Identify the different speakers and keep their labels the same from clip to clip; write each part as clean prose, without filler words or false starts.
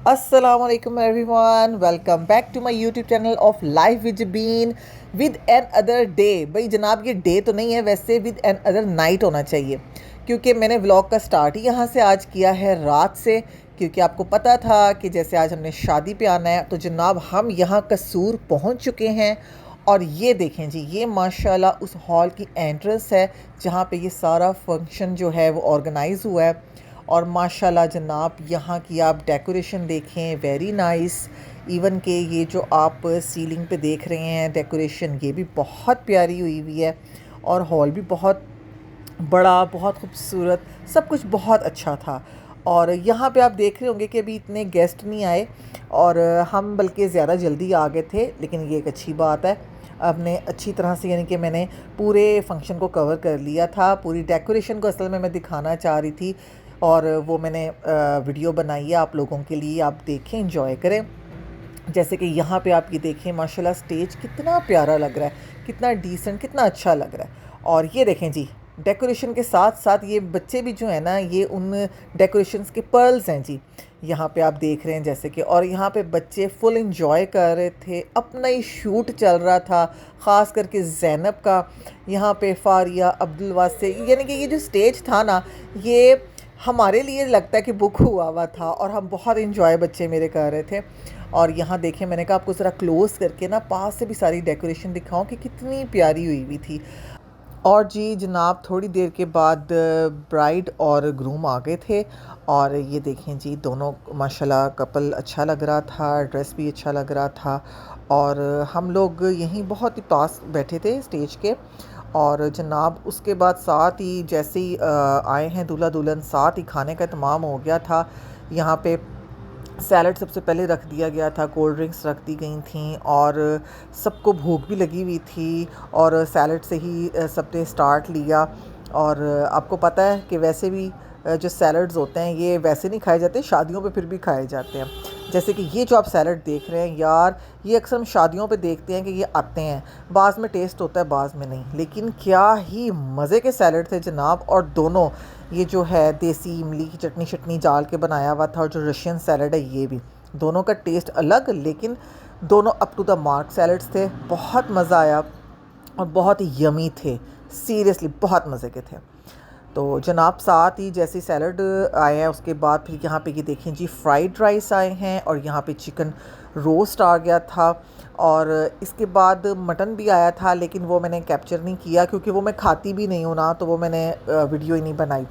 Speaker 1: Assalamualaikum everyone, welcome back to my YouTube channel of life with bean with another day. भाई जनाब ये day तो नहीं है, वैसे विद एन अदर नाइट होना चाहिए, क्योंकि मैंने व्लॉग का स्टार्ट ही यहाँ से आज किया है रात से। क्योंकि आपको पता था कि जैसे आज हमने शादी पे आना है, तो जनाब हम यहाँ कसूर पहुँच चुके हैं। और ये देखें जी, ये माशाल्लाह उस हॉल की एंट्रेंस है जहाँ पे ये सारा फंक्शन जो है वो ऑर्गेनाइज़ हुआ है। और माशाल्लाह जनाब यहाँ की आप डेकोरेशन देखें, वेरी नाइस। इवन के ये जो आप सीलिंग पे देख रहे हैं डेकोरेशन, ये भी बहुत प्यारी हुई हुई है। और हॉल भी बहुत बड़ा, बहुत खूबसूरत, सब कुछ बहुत अच्छा था। और यहाँ पे आप देख रहे होंगे कि अभी इतने गेस्ट नहीं आए, और हम बल्कि ज़्यादा जल्दी आ गए थे, लेकिन ये एक अच्छी बात है। हमने अच्छी तरह से, यानी कि मैंने पूरे फंक्शन को कवर कर लिया था। पूरी डेकोरेशन को असल में मैं दिखाना चाह रही थी, और वो मैंने वीडियो बनाई है आप लोगों के लिए। आप देखें, एंजॉय करें। जैसे कि यहाँ पे आप ये देखें, माशाल्लाह स्टेज कितना प्यारा लग रहा है, कितना डिसेंट, कितना अच्छा लग रहा है। और ये देखें जी, डेकोरेशन के साथ साथ ये बच्चे भी जो है ना, ये उन डेकोरेशंस के पर्ल्स हैं जी। यहाँ पे आप देख रहे हैं जैसे कि, और यहाँ पे बच्चे फुल इंजॉय कर रहे थे, अपना ही शूट चल रहा था, ख़ास करके ज़ैनब का। यहाँ पे फारिया, अब्दुल वासे, यानी कि ये जो स्टेज था ना, ये हमारे लिए लगता है कि बुक हुआ था, और हम बहुत इंजॉय बच्चे मेरे कर रहे थे। और यहाँ देखें, मैंने कहा आपको ज़रा क्लोज़ करके ना पास से भी सारी डेकोरेशन दिखाऊं कि कितनी प्यारी हुई हुई थी। और जी जनाब, थोड़ी देर के बाद ब्राइड और ग्रूम आ गए थे। और ये देखें जी, दोनों माशाल्लाह कपल अच्छा लग रहा था, ड्रेस भी अच्छा लग रहा था। और हम लोग यहीं बहुत ही पास बैठे थे स्टेज के। और जनाब उसके बाद साथ ही जैसे ही आए हैं दूल्हा दुल्हन, साथ ही खाने का इत्माम हो गया था। यहाँ पे सैलड सबसे पहले रख दिया गया था, कोल्ड ड्रिंक्स रख दी गई थी, और सबको भूख भी लगी हुई थी, और सैलड से ही सबने स्टार्ट लिया। और आपको पता है कि वैसे भी जो सैलड्स होते हैं ये वैसे नहीं खाए जाते, शादियों पे फिर भी खाए जाते हैं। जैसे कि ये जो आप सैलड देख रहे हैं यार, ये अक्सर हम शादियों पे देखते हैं कि ये आते हैं, बाज़ में टेस्ट होता है बाज़ में नहीं, लेकिन क्या ही मज़े के सैलड थे जनाब। और दोनों, ये जो है देसी इमली की चटनी शटनी डाल के बनाया हुआ था, और जो रशियन सैलड है ये भी, दोनों का टेस्ट अलग, लेकिन दोनों up to the mark salads थे। बहुत मज़ा आया और बहुत ही यमी थे, सीरियसली बहुत मज़े के थे। तो जनाब साथ ही जैसे सैलड आए हैं, उसके बाद फिर यहाँ पे ये देखें जी, फ्राइड राइस आए हैं, और यहाँ पे चिकन रोस्ट आ गया था। और इसके बाद मटन भी आया था, लेकिन वो मैंने कैप्चर नहीं किया क्योंकि वो मैं खाती भी नहीं हूँ ना, तो वो मैंने वीडियो ही नहीं बनाई।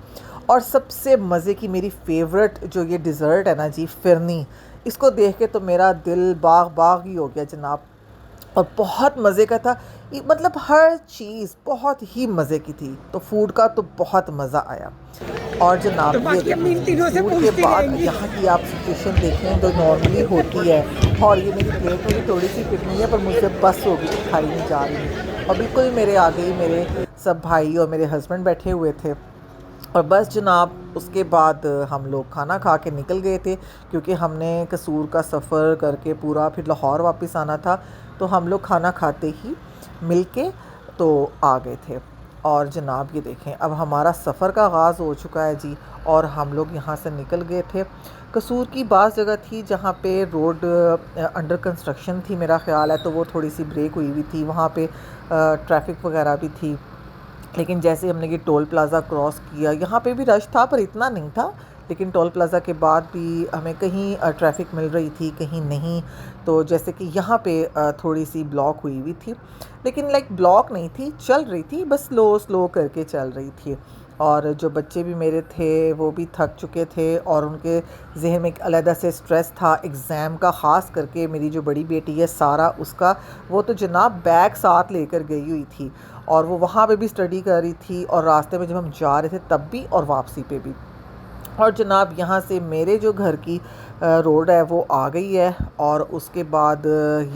Speaker 1: और सबसे मज़े की मेरी फेवरेट जो ये डिज़र्ट है ना जी, फिरनी, इसको देख के तो मेरा दिल बाग बाग ही हो गया जनाब। और बहुत मज़े का था, मतलब हर चीज़ बहुत ही मज़े की थी, तो फूड का तो बहुत मज़ा आया। और जनाब
Speaker 2: तो
Speaker 1: ये
Speaker 2: बाकी हम इन तीनों से
Speaker 1: फूड के
Speaker 2: पूछते
Speaker 1: बाद
Speaker 2: रहेंगे।
Speaker 1: यहाँ की आप सिचुएशन देखें तो नॉर्मली होती है। और ये मेरी प्लेट में भी थोड़ी सी फिटनी है, पर मुझसे बस हो गई, खाई नहीं जा रही। और बिल्कुल मेरे आगे ही मेरे सब भाई और मेरे हस्बैंड बैठे हुए थे। और बस जनाब उसके बाद हम लोग खाना खा के निकल गए थे, क्योंकि हमने कसूर का सफ़र करके पूरा फिर लाहौर वापस आना था, तो हम लोग खाना खाते ही मिल के तो आ गए थे। और जनाब ये देखें, अब हमारा सफ़र का आगाज़ हो चुका है जी, और हम लोग यहाँ से निकल गए थे। कसूर की बाज़ जगह थी जहाँ पे रोड अंडर कंस्ट्रक्शन थी मेरा ख़्याल है, तो वो थोड़ी सी ब्रेक हुई हुई थी, वहाँ पे ट्रैफिक वगैरह भी थी। लेकिन जैसे हमने ये टोल प्लाज़ा क्रॉस किया, यहाँ पे भी रश था पर इतना नहीं था, लेकिन टोल प्लाज़ा के बाद भी हमें कहीं ट्रैफिक मिल रही थी, कहीं नहीं। तो जैसे कि यहाँ पे थोड़ी सी ब्लॉक हुई हुई थी, लेकिन लाइक ब्लॉक नहीं थी, चल रही थी, बस स्लो स्लो करके चल रही थी। और जो बच्चे भी मेरे थे वो भी थक चुके थे, और उनके जहन में एक अलग से स्ट्रेस था एग्ज़ाम का। ख़ास करके मेरी जो बड़ी बेटी है सारा, उसका वो तो जनाब बैग साथ लेकर गई हुई थी, और वो वहाँ पे भी स्टडी कर रही थी, और रास्ते में जब हम जा रहे थे तब भी, और वापसी पे भी। और जनाब यहाँ से मेरे जो घर की रोड है वो आ गई है। और उसके बाद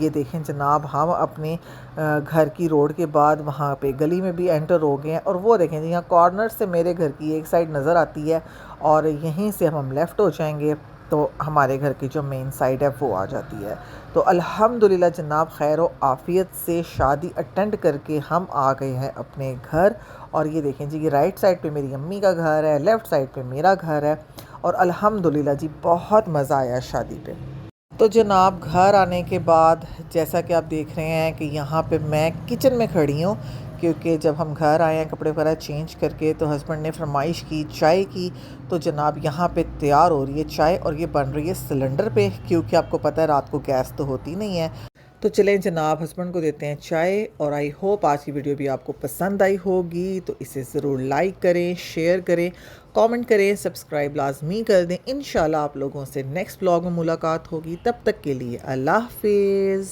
Speaker 1: ये देखें जनाब, हम अपने घर की रोड के बाद वहाँ पे गली में भी एंटर हो गए हैं। और वो देखें यहाँ कॉर्नर से मेरे घर की एक साइड नज़र आती है, और यहीं से हम लेफ़्ट हो जाएंगे तो हमारे घर की जो मेन साइड है वो आ जाती है। तो अल्हम्दुलिल्लाह जनाब, खैर व आफ़ियत से शादी अटेंड करके हम आ गए हैं अपने घर। और ये देखें जी, ये राइट साइड पे मेरी अम्मी का घर है, लेफ़्ट साइड पे मेरा घर है। और अल्हम्दुलिल्लाह जी बहुत मज़ा आया शादी पे। तो जनाब घर आने के बाद जैसा कि आप देख रहे हैं कि यहाँ पे मैं किचन में खड़ी हूँ, क्योंकि जब हम घर आए हैं कपड़े वगैरह चेंज करके तो हस्बैंड ने फरमाइश की चाय की। तो जनाब यहाँ पे तैयार हो रही है चाय और ये बन रही है सिलेंडर पे, क्योंकि आपको पता है रात को गैस तो होती नहीं है। तो चलें जनाब हस्बैंड को देते हैं चाय। और आई होप आज की वीडियो भी आपको पसंद आई होगी, तो इसे ज़रूर लाइक करें, शेयर करें, कमेंट करें, सब्सक्राइब लाजमी कर दें। इंशाल्लाह आप लोगों से नेक्स्ट ब्लॉग में मुलाकात होगी, तब तक के लिए अल्लाह हाफिज़।